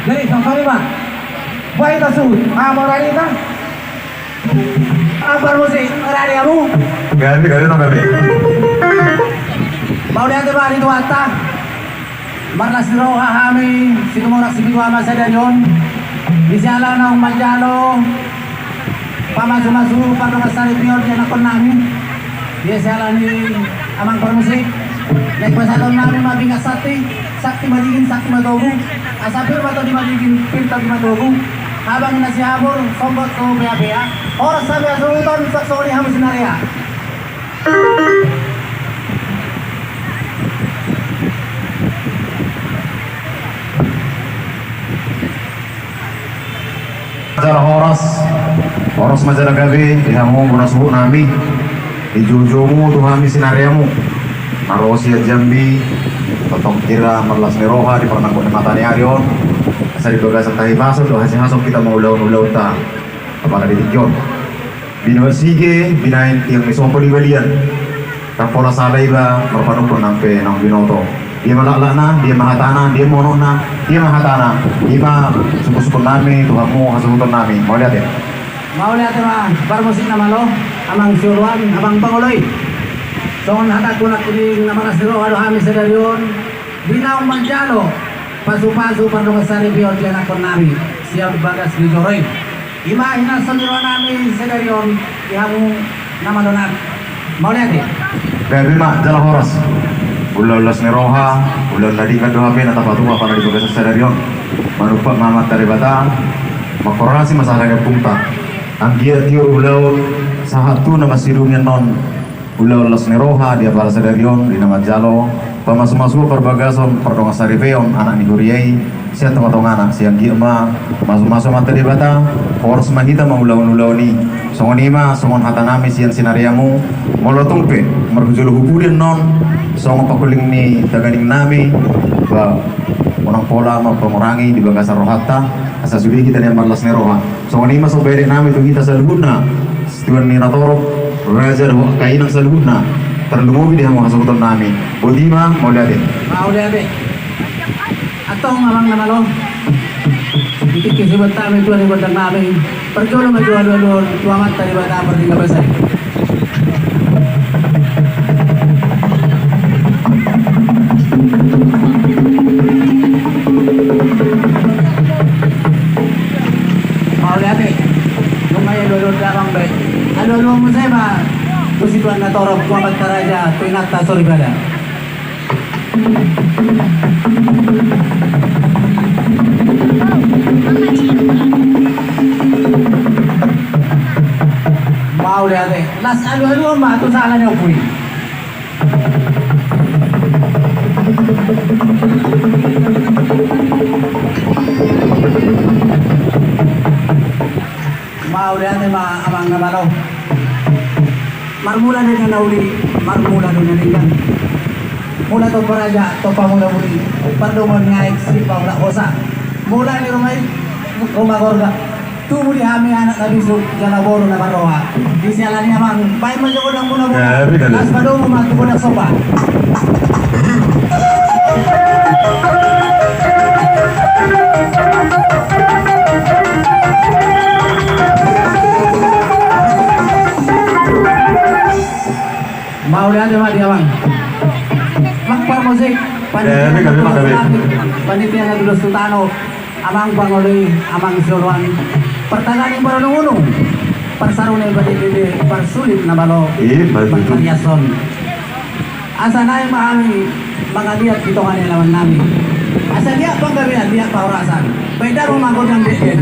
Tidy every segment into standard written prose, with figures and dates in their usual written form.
Jadi sama lima. Baik tasud. Mau rari ta? Apa musik rari kamu? Gabi no gabi. Mau lihat ba dito ata? Marlas ro hahami siguro siguro ama sa dayon. Bisala ng Manjalo. Pamasu-masu pada kasari pior dia nakon namin. Biasala ni amang permusik. Nagpasaton namin mabingas sakti magiging sakti madogo. Asapir ba ito di magiging pinta di madogo. Habang nasihabor, sombot ko bea-bea. Oras sabi asurutan sa soli hamo sinarya. Horas majalah gabi, ihamu berasuh nami, ijujumu tuhami sinaryamu, narosia jambi, potong kira merlas neroha di pernah kau mata ni arion, asal bagasan tahi masuk doh hasil hasok kita mau ulau ta, apakah di tijon, bina sige, binain tiang misompo di balian, kapola salai ba, merpanukun nampe nang binoto. Dia malaklana, dia mahatana, dia monona, dia mahatana, dia suku-suku nami, Tuhanmu, hasuhutan nami. Mau lihat ya? Mau lihat ya, parmusik nama lo, amang siurwan, amang panguloy. Songon hatat ko na kiling na mga siro, ano kami sa daryon. Binaong Manjalo, pasu-pasu parang kasari biyon diyan ako nami, siya bagas ni Joroy. Imahin na sa miro namin sa daryon, ihamong namalunat. Mau lihat ya? Bima, jalan horas. Ulah las neroha, ulah tadi kan doa pena tapat tua para di bagasa sadarion. Marupa mamat dari batang, makorasi masalah ke punta. Anggia tiur ulau sahatu nama sirungnya non. Ulau las neroha dia para sadarion di nama jalo. Pamasuk-masuk perbagason perdonga sarifeon anak niguriai. Siya tong-tong anak siang gima masuk-masuk mata di batang. Horas mahita maulau-ulau ni. Songon ima, songon hatanami siang sinariamu. Molotongpe, merhujul hubudin non. Songo pakuling ni daganing nami ba orang pola mapamurangi di bagasa rohata asa sudi kita ni marlas neroha songo ni maso bere nami tu kita salguna tuan ni natorok raja do kainang salguna terlumubi dia mau hasuton nami bodima mau lihat atong amang namalo itik kisibat kami tuan ni batang nami perjuang majual tuamat tadi bata pergi kabasai. Ano mo sa ba? Kusituan na torok ko magtaraja tuinat ta sorry bala. Mau lihat deh. Las anu mah tu salah ni opui. Mau lihat deh mah amang namalo. Marmula din na nauli, marmula din na ninggan. Mula to paraja, to pamula muli. Pardo mo nga eksip pa wala kosa. Mula ni rumagorga. Tu muli hami anak na bisu jalaboro na baroha. Di siya lang naman, bay mo yung unang muna muna. As pado mo matuko na sopa. Mau lihat ya dia bang, makpar musik panitia na dulu sultano, amang panguli, amang suruan, pertanganing barunung persarunay badididi, persulit na balo, perkaryason. Asa na yung mga liat dito nga nilaman namin. Asa liat pang gabihan, liat paurasan. Pwede mo magod ng bitin.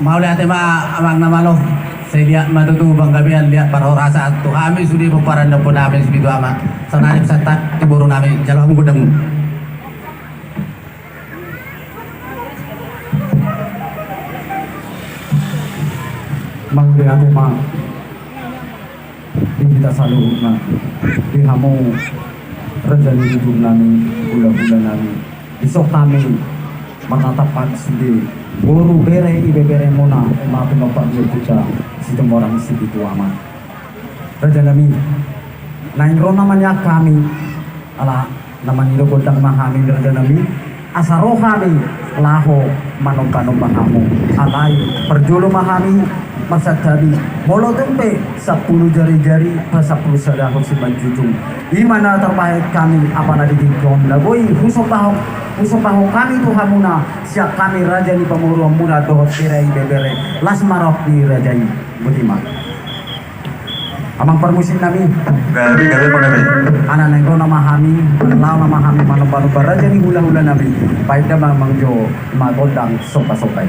mau lihat amang namalo. Saya lihat matutubang gabihan lihat para rasa tu kami sudah peparanda pun kami sebitu ama. Sanani satak tiburung kami jalan gudang. Mangli ate ma di kita selalu na di kamu rezeki hidup nami bulan-bulan nami isok kami matatapat sendiri guru bere ibe bere mona ma pinopak kita situ orang situ aman rezeki nami nain ro namanya kami ala naman ilo godang mahami rezeki nami asaro kami laho manong-kanong mahamu alay perjolo mahami masa tadi molo tempe 10 jari-jari pas 10 sadako si manjujung imana terbaik kami apa nadi tingkong lagoy husok bahong kami Tuhan muna siap kami raja ni pamuruang muna dohot kirai bebere las marok ni raja ni butima amang permusim nami Gabi pagabi. anak nengko nama hami lao nama hami manong raja ni hula-hula nabi baik damang mangjo magodang sopa-sopai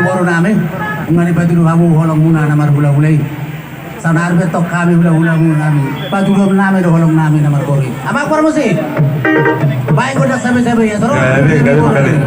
boro namin. Kung nga ni patulong mo, holong muna na marhula-hulay. Sa narbetok kami hula-hula muna namin. Patulong namin, holong namin na markori. Amang parmosi! Baik ko na sabi-sabi. Saro, Galing, magaling.